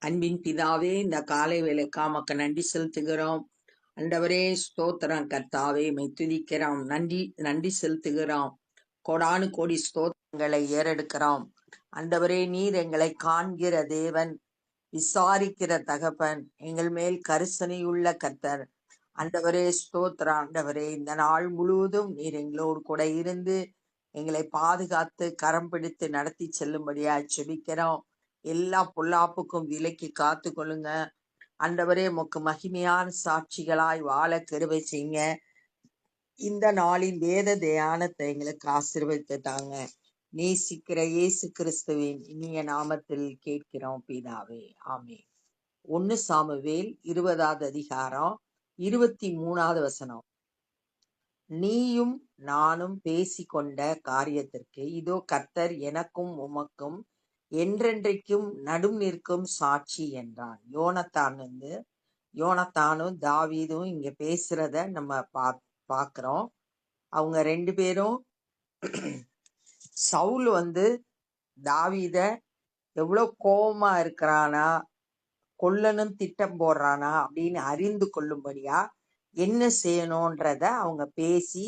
அன்பின் பிதாவே, இந்த காலை வேலைக்கா உமக்கு நன்றி செலுத்துகிறோம். ஆண்டவரே ஸ்தோத்திரம் கர்த்தாவே, உம்மை துதிக்கிறோம். நன்றி செலுத்துகிறோம். கோடானு கோடி ஸ்தோத்திரங்களை ஏறெடுக்கிறோம். ஆண்டவரே, நீர் எங்களை காண்கிற தேவன், விசாரிக்கிற தகப்பன், எங்கள் மேல் கரிசனையுள்ள கர்த்தர். ஆண்டவரே ஸ்தோத்திரம். ஆண்டவரே, இந்த நாள் முழுவதும் நீர் எங்களோடு கூட இருந்து எங்களை பாதுகாத்து கரம் பிடித்து நடத்தி செல்லும்படியாய் செபிக்கிறோம். எல்லா பொல்லாப்புக்கும் விலக்கி காத்து கொள்ளுங்க. ஆண்டவரே, உமக்கு மகிமையான சாட்சிகளாய் வாழ கிருபை செய்யுங்க. இந்த நாளின் வேத தியானத்தை எங்களுக்கு ஆசீர்வதித்து தாங்க. நேசிக்கிற இயேசு கிறிஸ்துவின் இனிய நாமத்தில் கேட்கிறோம் பிதாவே, ஆமென். 1 சாமுவேல் 20வது அதிகாரம் 23வது வசனம். நீயும் நானும் பேசிக்கொண்ட காரியத்திற்கு இதோ கர்த்தர் எனக்கும் உமக்கும் என்றென்றைக்கும் நடும் நிற்கும் சாட்சி என்றான். யோனத்தானும் தாவீதும் இங்க பேசுறத நம்ம பாக்குறோம். அவங்க ரெண்டு பேரும் சவுல் தாவீத எவ்வளவு கோபமா இருக்கிறானா, கொல்லணும் திட்டம் போடுறானா அப்படின்னு அறிந்து கொள்ளும்படியா என்ன செய்யணும்ன்றத அவங்க பேசி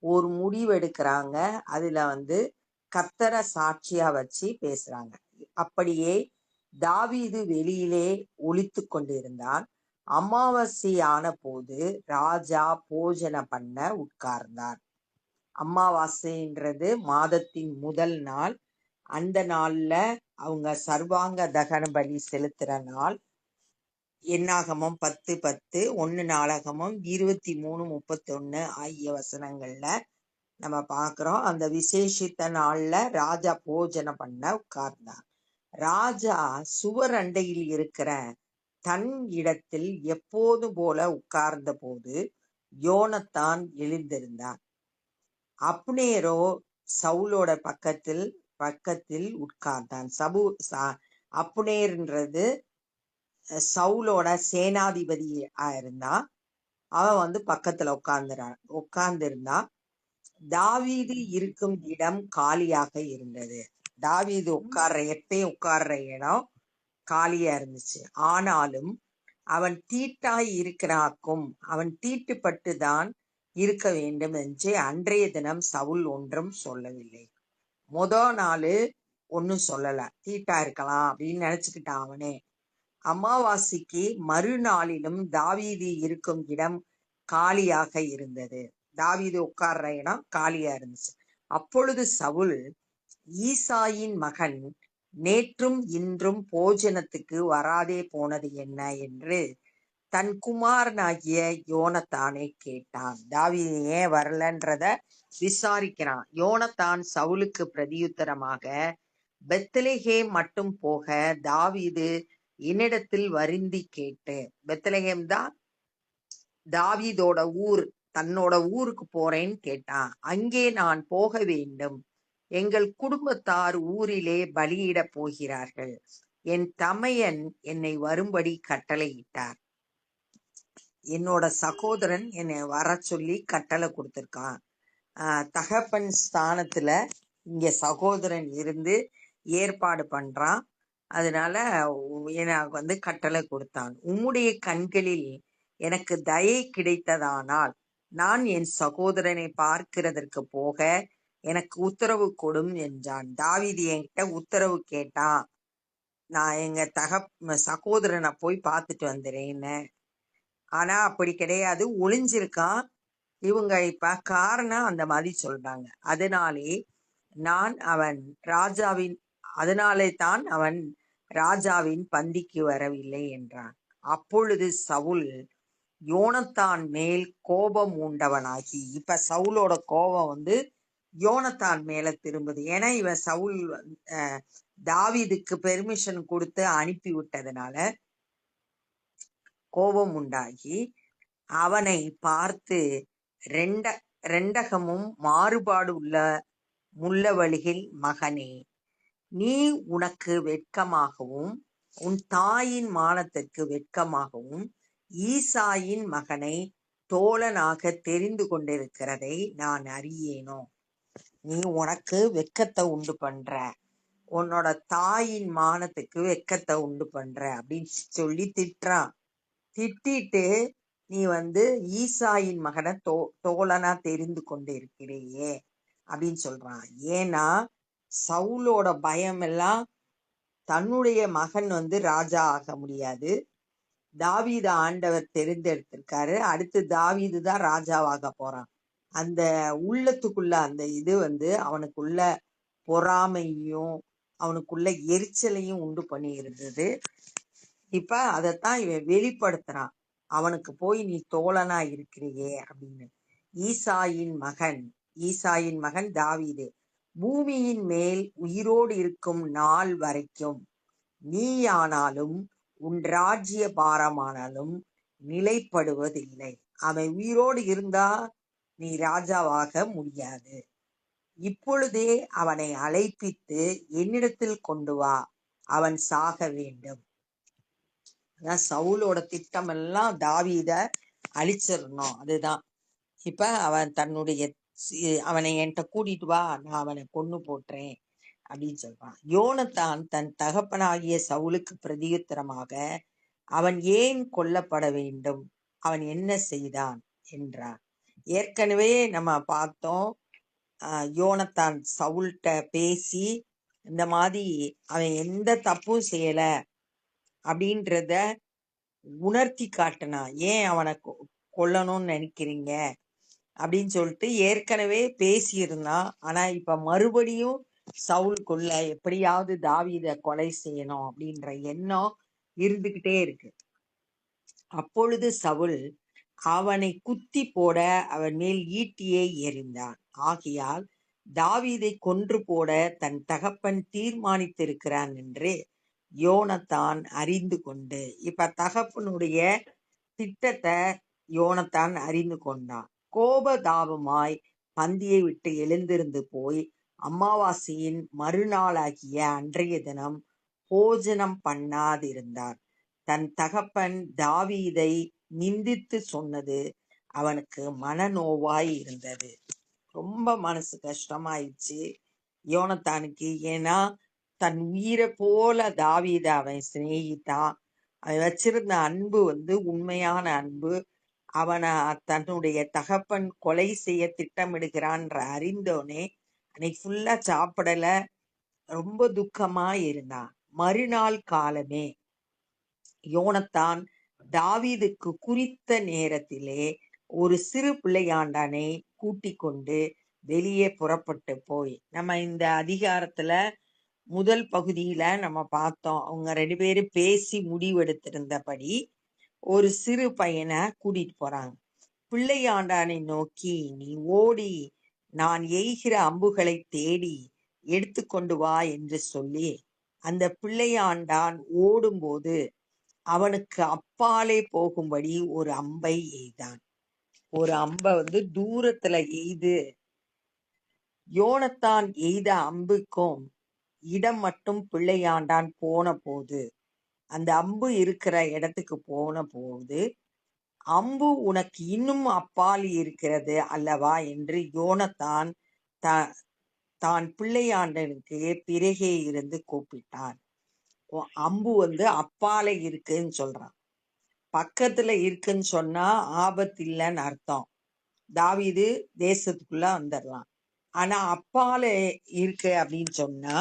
ஒரு முடிவெடுக்கிறாங்க. அதுல கர்த்தரை சாட்சியா வச்சு பேசுறாங்க. அப்படியே தாவீது வெளியிலே ஒளித்து கொண்டிருந்தான். அமாவாசை ஆன போது ராஜா போஜன பண்ண உட்கார்ந்தார். அமாவாசைன்றது மாதத்தின் முதல் நாள். அந்த நாள்ல அவங்க சர்வாங்க தகன பலி செலுத்துற நாள். என்னாகமம் 10:10, 1 நாளாகமம் 23:31 ஆகிய வசனங்கள்ல நம்ம பாக்குறோம். அந்த விசேஷித்த நாள்ல ராஜா போஜனம் பண்ண உட்கார்ந்தார். ராஜா சுவர் அண்டையில் இருக்கிற தன் இடத்தில் எப்போது போல உட்கார்ந்த போது யோனத்தான் எழுந்திருந்தான். அப்னேரோ சவுலோட பக்கத்தில் உட்கார்ந்தான். அப்னேர்ன்றது சவுலோட சேனாதிபதியா இருந்தான். அவன் பக்கத்துல உட்கார்ந்திருந்தான். தாவீது இருக்கும் இடம் காலியாக இருந்தது. தாவீது எப்பயும் உட்கார்ற இடம் காலியா இருந்துச்சு. ஆனாலும் அவன் தீட்டாய் இருக்கிறாக்கும், அவன் தீட்டுப்பட்டுதான் இருக்க வேண்டும் என்று அன்றைய தினம் சவுல் ஒன்றும் சொல்லவில்லை. நாள் ஒன்னும் சொல்லல, தீட்டா இருக்கலாம் அப்படின்னு நினைச்சுக்கிட்டான் அவனே. அமாவாசைக்கு மறுநாளிலும் தாவீது இருக்கும் இடம் காலியாக இருந்தது. தாவீது உட்கார்ற இடம் காலியா இருந்துச்சு. அப்பொழுது சவுல், ஈசாயின் மகன் நேற்றும் இன்றும் போஜனத்துக்கு வராதே போனது என்ன என்று தன் குமாரனாகிய யோனத்தானை கேட்டான். தாவீது ஏன் வரலன்றத விசாரிக்கிறான். யோனத்தான் சவுலுக்கு பிரதியுத்தரமாக, பெத்லெகேம் மட்டும் போக தாவீது என்னிடத்தில் வருந்தி கேட்டு, பெத்லெகேம் தான் தாவீதோட ஊர், தன்னோட ஊருக்கு போறேன்னு கேட்டான். அங்கே நான் போக வேண்டும், எங்கள் குடும்பத்தார் ஊரிலே பலியிட போகிறார்கள், என் தமையன் என்னை வரும்படி கட்டளையிட்டார். என்னோட சகோதரன் என்னை வர சொல்லி கட்டளை கொடுத்திருக்கான். தகப்பன் ஸ்தானத்துல இங்க சகோதரன் இருந்து ஏற்பாடு பண்றான். அதனால எனக்கு கட்டளை கொடுத்தான். உம்முடைய கண்களில் எனக்கு தயை கிடைத்ததானால் நான் என் சகோதரனை பார்க்கிறதற்கு போக எனக்கு உத்தரவு கொடும் என்றான். தாவீது என்கிட்ட உத்தரவு கேட்டான், நான் எங்க சகோதரனை போய் பார்த்துட்டு வந்துறேன்னு. ஆனா அப்படி கிடையாது, ஒளிஞ்சிருக்கான். இவங்க இப்ப காரணம் அந்த மாதிரி சொல்றாங்க. அதனாலே தான் அவன் ராஜாவின் பந்திக்கு வரவில்லை என்றான். அப்பொழுது சவுல் யோனத்தான் மேல் கோபம் உண்டவனாகி, இப்ப சவுலோட கோபம் யோனத்தான் மேல திரும்புது. ஏன்னா இவன் சவுல் தாவீதுக்கு பெர்மிஷன் கொடுத்து அனுப்பி விட்டதுனால கோபம் உண்டாகி அவனை பார்த்து, ரெண்டகமும் மாறுபாடு உள்ள முள்ளவழியில் மகனே, நீ உனக்கு வெட்கமாகவும் உன் தாயின் மானத்திற்கு வெட்கமாகவும் ஈசாயின் மகனை தோழனாக தெரிந்து கொண்டிருக்கிறதை நான் அறியேனோ? நீ உனக்கு வெட்கத்தை உண்டு பண்ற, உன்னோட தாயின் மானத்துக்கு வெக்கத்தை உண்டு பண்ற அப்படின்னு சொல்லி திட்டுறான். திட்டிட்டு நீ ஈசாயின் மகனை தோழனா தெரிந்து கொண்டு இருக்கிறையே அப்படின்னு சொல்றான். ஏன்னா சவுலோட பயம் எல்லாம் தன்னுடைய மகன் ராஜா ஆக முடியாது, தாவீது ஆண்டவர் தெரிந்தெடுத்திருக்காரு, அடுத்து தாவீது தான் ராஜாவாக போறான். அந்த உள்ளத்துக்குள்ள அந்த இது அவனுக்குள்ள பொறாமையும் அவனுக்குள்ள எரிச்சலையும் உண்டு பண்ணி இருந்தது. இப்ப அதைத்தான் இவன் வெளிப்படுத்துறான். அவனுக்கு போய் நீ தோழனா இருக்கிறியே அப்படின்னு. ஈசாயின் மகன் தாவீது பூமியின் மேல் உயிரோடு இருக்கும் நாள் வரைக்கும் நீயானாலும் உன் ராஜ்ய பாரமானாலும் நிலைப்படுவதில்லை. அவன் உயிரோடு இருந்தா நீ ராஜாவாக முடியாது. இப்பொழுதே அவனை அழைப்பித்து என்னிடத்தில் கொண்டு வா, அவன் சாக வேண்டும். அதான் சவுலோட திட்டம் எல்லாம் தாவீத அழிச்சிடணும். அதுதான் இப்ப அவன் அவனை என்கிட்ட கூட்டிட்டு வா, நான் அவனை கொன்னு போட்டுறேன் அப்படின்னு சொல்றான். யோனத்தான் தன் தகப்பனாகிய சவுலுக்கு பிரதியுத்தரமாக, அவன் ஏன் கொல்லப்பட வேண்டும், அவன் என்ன செய்தான் என்றான். ஏற்கனவே நம்ம பார்த்தோம், யோனத்தான் சவுல்கிட்ட பேசி இந்த மாதிரி அவன் எந்த தப்பும் செய்யல அப்படின்றத உணர்த்தி காட்டினான். ஏன் அவனை கொல்லணும்னு நினைக்கிறீங்க அப்படின்னு சொல்லிட்டு ஏற்கனவே பேசியிருந்தான். ஆனா இப்ப மறுபடியும் சவுலுக்குள்ள எப்படியாவது தாவீதை கொலை செய்யணும் அப்படின்ற எண்ணம் இருந்துகிட்டே இருக்கு. அப்பொழுது சவுல் அவனை குத்தி போட அவன் மேல் ஈட்டியை எறிந்தான். ஆகையால் தாவீதை கொன்று போட தன் தகப்பன் தீர்மானித்திருக்கிறான் என்று யோனத்தான் அறிந்து கொண்டு, இப்ப தகப்பனுடைய திட்டத்தை யோனத்தான் அறிந்து கொண்டான். கோபதாபமாய் பந்தியை விட்டு எழுந்திருந்து போய் அமாவாசையின் மறுநாளாகிய அன்றைய தினம் போஜனம் பண்ணாதிருந்தான். தன் தகப்பன் தாவீதை நிந்தித்து சொன்னது அவனுக்கு மனநோவாய் இருந்தது. ரொம்ப மனசு கஷ்டமாயிடுச்சு யோனத்தானுக்கு. ஏன்னா தன் உயிரை போல தாவீத அவன் சிநேகித்தான். அவன் வச்சிருந்த அன்பு உண்மையான அன்பு. அவனை தன்னுடைய தகப்பன் கொலை செய்ய திட்டமிடுகிறான்ற அறிந்தோனே அன்னைக்கு ஃபுல்லா சாப்பிடல, ரொம்ப துக்கமா இருந்தான். மறுநாள் காலமே யோனத்தான் தாவீதுக்கு குறித்த நேரத்திலே ஒரு சிறு பிள்ளையாண்டானை கூட்டிக் கொண்டு வெளியே புறப்பட்டு போய், நம்ம இந்த அதிகாரத்துல முதல் பகுதியில நம்ம பார்த்தோம், அவங்க 2 பேரும் பேசி முடிவெடுத்திருந்தபடி ஒரு சிறு பையனை கூட்டிட்டு போறாங்க. பிள்ளையாண்டானை நோக்கி, நீ ஓடி நான் எய்கிற அம்புகளை தேடி எடுத்து கொண்டு வா என்று சொல்லி அந்த பிள்ளையாண்டான் ஓடும்போது அவனுக்கு அப்பாலே போகும்படி ஒரு அம்பை எய்தான். ஒரு அம்பை தூரத்துல எய்து, யோனத்தான் எய்த அம்புக்கும் இடம் மட்டும் பிள்ளையாண்டான் போன போது, அந்த அம்பு இருக்கிற இடத்துக்கு போன போது, அம்பு உனக்கு இன்னும் அப்பால் இருக்கிறது அல்லவா என்று யோனத்தான் தான் பிள்ளையாண்டனுக்கு பிறகே இருந்து கூப்பிட்டான். அம்பு அப்பாலே இருக்குன்னு சொல்றான். பக்கத்துல இருக்குன்னு சொன்னா ஆபத்து இல்லைன்னு அர்த்தம். தாவீது தேசத்துக்குள்ள வந்துடலாம். ஆனா அப்பால இருக்கு அப்படின்னு சொன்னா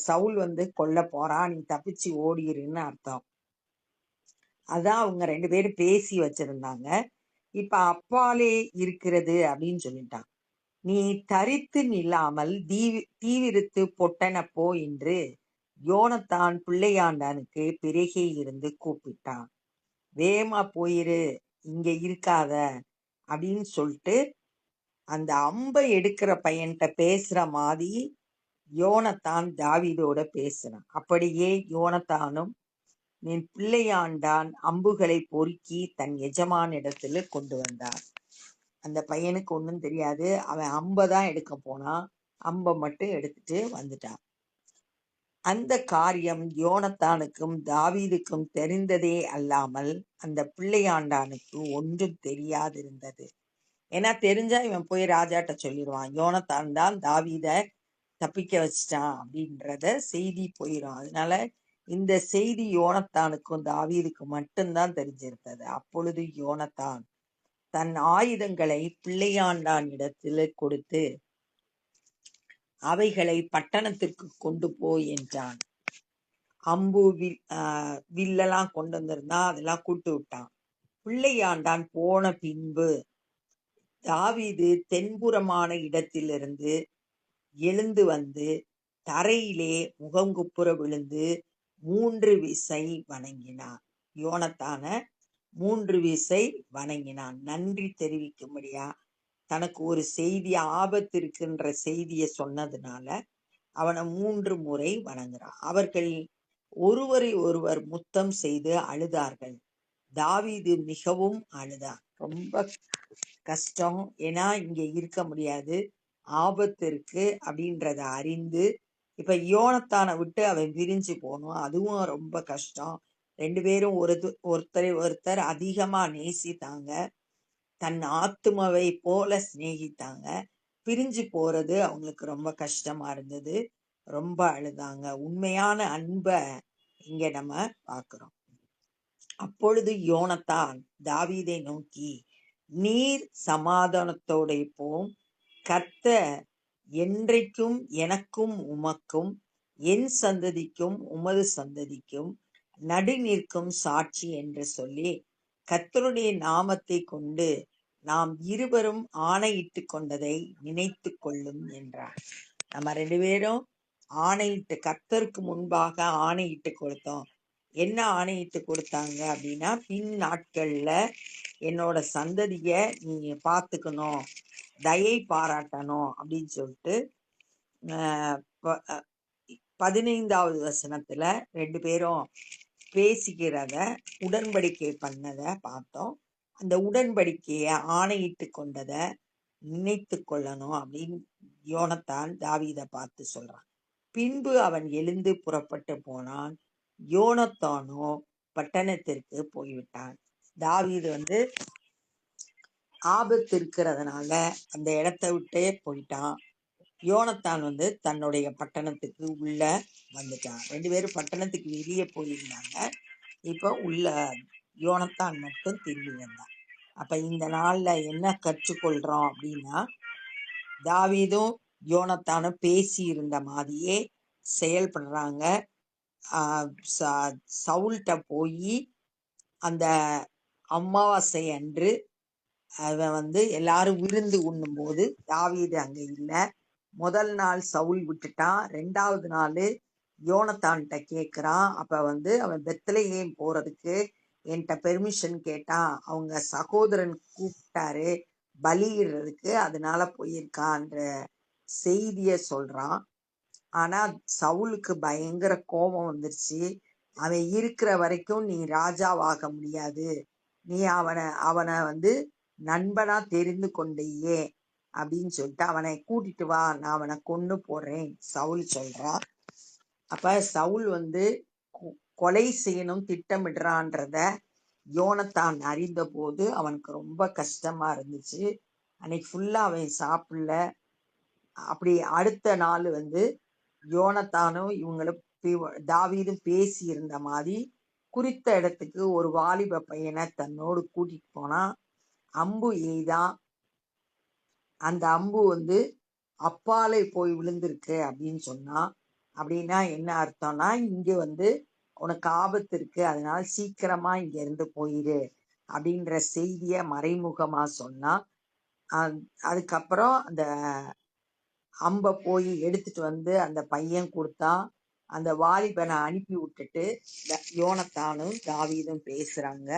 சவுல் கொல்ல போறான், நீ தப்பிச்சு ஓடிருன்னு அர்த்தம். அதான் அவங்க 2 பேரும் பேசி வச்சிருந்தாங்க. இப்ப அப்பாலே இருக்கிறது அப்படின்னு சொல்லிட்டான். நீ தரித்து நில்லாமல் தீவிரித்து பொட்டன போ என்று யோனத்தான் பிள்ளையாண்டானுக்கு பிறகே இருந்து கூப்பிட்டான். வேகமா போயிரு, இங்க இருக்காத அப்படின்னு சொல்லிட்டு அந்த அம்பை எடுக்கிற பையன்கிட்ட பேசுற மாதிரி யோனத்தான் தாவீதோட பேசுறான். அப்படியே யோனத்தானும் நின் பிள்ளையாண்டான் அம்புகளை பொறுக்கி தன் எஜமான இடத்துல கொண்டு வந்தான். அந்த பையனுக்கு ஒன்றும் தெரியாது, அவன் அம்பை தான் எடுக்க போனான், அம்பை மட்டும் எடுத்துட்டு வந்துட்டான். அந்த காரியம் யோனத்தானுக்கும் தாவீதுக்கும் தெரிந்ததே அல்லாமல் அந்த பிள்ளையாண்டானுக்கு ஒன்றும் தெரியாதிருந்தது. ஏன்னா தெரிஞ்சா இவன் போய் ராஜாட்ட சொல்லிடுவான், யோனத்தான் தான் தாவீத தப்பிக்க வச்சிட்டான் அப்படின்றத செய்தி போயிடும். அதனால இந்த செய்தி யோனத்தானுக்கும் தாவீதுக்கு மட்டும்தான் தெரிஞ்சிருந்தது. அப்பொழுது யோனத்தான் தன் ஆயுதங்களை பிள்ளையாண்டான் இடத்தில் கொடுத்து அவைகளை பட்டணத்திற்கு கொண்டு போய் என்றான். அம்பு வில்லெல்லாம் கொண்டு வந்திருந்தா அதெல்லாம் கூட்டு விட்டான். பிள்ளையாண்டான் போன பின்பு தாவீது தென்புறமான இடத்திலிருந்து எழுந்து வந்து தரையிலே முகங்குப்புற விழுந்து 3 விசை வணங்கினான். யோனத்தான 3 விசை வணங்கினான். நன்றி தெரிவிக்கும்படியா தனக்கு ஒரு செய்தி, ஆபத்து இருக்குன்ற செய்திய சொன்னதுனால அவனை 3 முறை வணங்குறான். அவர்கள் ஒருவரை ஒருவர் முத்தம் செய்து அழுதார்கள். தாவீது மிகவும் அழுதான். ரொம்ப கஷ்டம். ஏன்னா இங்க இருக்க முடியாது, ஆபத்து இருக்கு அப்படின்றத அறிந்து இப்ப யோனத்தானை விட்டு அவன் பிரிஞ்சு போகணும். அதுவும் ரொம்ப கஷ்டம். 2 பேரும் ஒருத்தரை ஒருத்தர் அதிகமா நேசித்தாங்க. தன் ஆத்துமாவை போல சிநேகித்தாங்க. பிரிஞ்சு போறது அவங்களுக்கு ரொம்ப கஷ்டமா இருந்தது. ரொம்ப அழுதாங்க. உண்மையான அன்பை இங்க நம்ம பார்க்கிறோம். அப்பொழுது யோனத்தான் தாவீதை நோக்கி, நீர் சமாதானத்தோட போம், கர்த்தர் என்றைக்கும் எனக்கும் உமக்கும் என் சந்ததிக்கும் உமது சந்ததிக்கும் நடு நிற்கும் சாட்சி என்று சொல்லி கர்த்தருடைய நாமத்தை கொண்டு நாம் இருவரும் ஆணையிட்டு கொண்டதை நினைத்து கொள்ளும் என்றார். நம்ம 2 பேரும் ஆணையிட்டு, கர்த்தருக்கு முன்பாக ஆணையிட்டு கொடுத்தோம். என்ன ஆணையிட்டு கொடுத்தாங்க அப்படின்னா, பின் நாட்கள்ல என்னோட சந்ததிய நீங்க பார்த்துக்கணும், தயை பாராட்டணும் அப்படின்னு சொல்லிட்டு 15வது வசனத்துல 2 பேரும் பேசிக்கிறத உடன்படிக்கை பண்ணத பார்த்தோம். அந்த உடன்படிக்கைய ஆணையிட்டு கொண்டத நினைத்து கொள்ளணும் அப்படின்னு யோனத்தான் தாவீதை பார்த்து சொல்றான். பின்பு அவன் எழுந்து புறப்பட்டு போனான். யோனத்தானோ பட்டணத்திற்கு போய்விட்டான். தாவீது ஆபத்து இருக்கிறதுனால அந்த இடத்த விட்டே போயிட்டான். யோனத்தான் தன்னுடைய பட்டணத்துக்கு உள்ள வந்துட்டான். 2 பேரும் பட்டணத்துக்கு வெளியே போயிருந்தாங்க. இப்ப உள்ள யோனத்தான் மட்டும் திரும்பி வந்தான். அப்ப இந்த நாள்ல என்ன கற்றுக்கொள்றோம் அப்படின்னா, தாவீதும் யோனத்தானும் பேசி இருந்த மாதிரியே செயல்படுறாங்க. சவுல்கிட்ட போய் அந்த அமாவாசை அன்று அவன் எல்லாரும் விருந்து உண்ணும் போது தாவீது அங்க இல்லை. முதல் நாள் சவுல் விட்டுட்டான். 2வது நாள் யோனத்தான்கிட்ட கேட்குறான். அப்ப அவன் பெத்லகேம் போறதுக்கு என்கிட்ட பெர்மிஷன் கேட்டான். அவங்க சகோதரன் கூப்பிட்டாரு பலியிடுறதுக்கு, அதனால போயிருக்கான்ற செய்திய சொல்றான். ஆனா சவுலுக்கு பயங்கர கோபம் வந்துருச்சு. அவன் இருக்கிற வரைக்கும் நீ ராஜாவாக முடியாது, நீ அவனை நண்பனா தெரிந்து கொண்டேயே அப்படின்னு சொல்லிட்டு அவனை கூட்டிட்டு வா, நான் அவனை கொன்னு போடுறேன் சவுல் சொல்றான். அப்ப சவுல் கொலை செய்யணும் திட்டமிடுறான்றத யோனத்தான் அறிந்த போது அவனுக்கு ரொம்ப கஷ்டமா இருந்துச்சு. அன்னைக்கு ஃபுல்லா அவன் சாப்பிடல. அப்படி அடுத்த நாள் யோனத்தானும் இவங்களும் தாவீதும் பேசி இருந்த மாதிரி குறித்த இடத்துக்கு ஒரு வாலிப பையனை தன்னோடு கூட்டிட்டு போனா. அம்பு எய்தான். அந்த அம்பு அப்பாலே போய் விழுந்திருக்கு அப்படின்னு சொன்னா. அப்படின்னா என்ன அர்த்தம்னா, இங்க உனக்கு ஆபத்து இருக்கு, அதனால சீக்கிரமா இங்க இருந்து போயிரு அப்படின்ற செய்திய மறைமுகமா சொன்னா. அதுக்கப்புறம் அந்த அம்ப போய் எடுத்துட்டு அந்த பையன் கொடுத்தான். அந்த வாலிபனை அனுப்பி விட்டுட்டு யோனத்தானும் தாவீதும் பேசுறாங்க.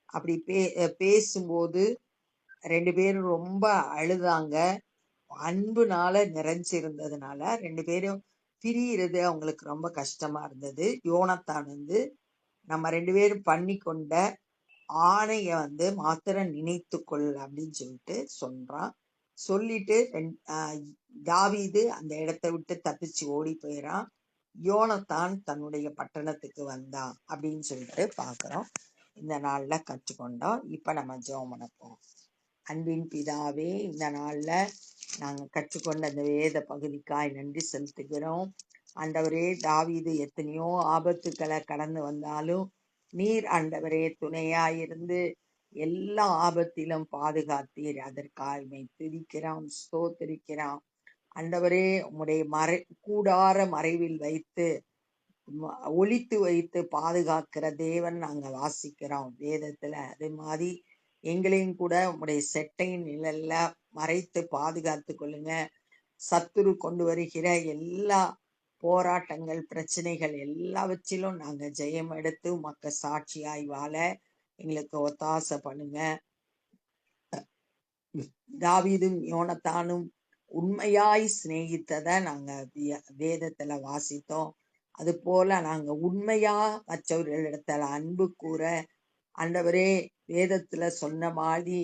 அப்படி பேசும்போது 2 பேரும் ரொம்ப அழுதாங்க. அன்புனால நிறைஞ்சிருந்ததுனால 2 பேரும் பிரியிறது அவங்களுக்கு ரொம்ப கஷ்டமா இருந்தது. யோனத்தான் நம்ம 2 பேரும் பண்ணி கொண்ட ஆணைய மாத்திரம் நினைத்து கொள் அப்படின்னு சொல்லிட்டு சொல்றான். சொல்லிட்டு தாவீது அந்த இடத்தை விட்டு தப்பிச்சு ஓடி போயிறான். யோனத்தான் தன்னுடைய பட்டணத்துக்கு வந்தான் அப்படின்னு சொல்லிட்டு பாக்குறோம். இந்த நாள்ல கற்றுக்கொண்டோம். இப்ப நம்ம ஜெபம் பண்ண போறோம். அன்பின் பிதாவே, இந்த நாள்ல நாங்க கற்றுக்கொண்ட அந்த வேத பகுதிக்காய் நன்றி செலுத்துகிறோம். ஆண்டவரே, தாவீது எத்தனையோ ஆபத்துக்களை கடந்து வந்தாலும் நீர் ஆண்டவரே துணையாயிருந்து எல்லா ஆபத்திலும் பாதுகாத்தீர். அதற்காக உம்மை துதிக்கிறோம், ஸ்தோத்திரிக்கிறோம். ஆண்டவரே, உம்முடைய கூடார மறைவில் வைத்து ஒளித்து வைத்து பாதுகாக்கிற தேவன் நாங்க வாசிக்கிறோம் வேதத்துல. அதே மாதிரி எங்களையும் கூட உங்களுடைய செட்டையின் நிழல்ல மறைத்து பாதுகாத்து கொள்ளுங்க. சத்துரு கொண்டு வருகிற எல்லா போராட்டங்கள் பிரச்சனைகள் எல்லாவற்றிலும் நாங்க ஜெயம் எடுத்து உமக்கு சாட்சியாய் வாழ எங்களுக்கு ஒத்தாசை பண்ணுங்க. தாவீதும் யோனத்தானும் உண்மையாய் சிநேகித்ததை நாங்க வேதத்துல வாசித்தோம். அது போல நாங்க உண்மையா மற்றவர்களிடத்துல அன்பு கூற ஆண்டவரே, வேதத்துல சொன்ன மாதிரி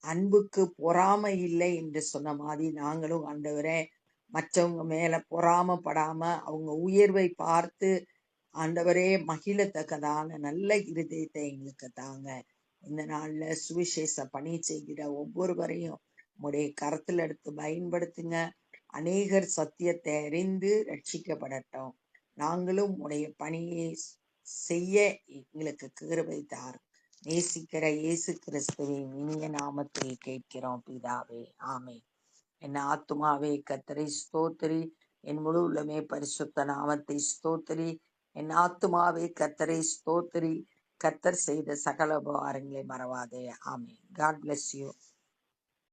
அன்புக்கு பொறாமை இல்லை என்று சொன்ன மாதிரி நாங்களும் ஆண்டவரே மற்றவங்க மேல பொறாமப்படாம அவங்க உயர்வை பார்த்து ஆண்டவரே மகிழத்தக்கதான நல்ல இருதயத்தை எங்களுக்கு தாங்க. இந்த நாள்ல சுவிசேஷ பணி செய்கிற ஒவ்வொருவரையும் உங்களுடைய கரத்தில் எடுத்து பயன்படுத்துங்க. அநேகர் சத்தியத்தை அறிந்து ரட்சிக்கப்படட்டும். நாங்களும் உடைய பணியை செய்ய எங்களுக்கு கிருபை தாரும். நேசிக்கிற இயேசு கிறிஸ்துவின் இனிய நாமத்தில் கேட்கிறோம் பிதாவே, ஆமே. என் ஆத்துமாவே கர்த்தரை ஸ்தோத்திரி, என் முழு உள்ளமே பரிசுத்த நாமத்தை ஸ்தோத்திரி. என் ஆத்துமாவே கர்த்தரை ஸ்தோத்திரி, கர்த்தர் செய்த சகல உபகாரங்களை மறவாதே. ஆமே. God bless you.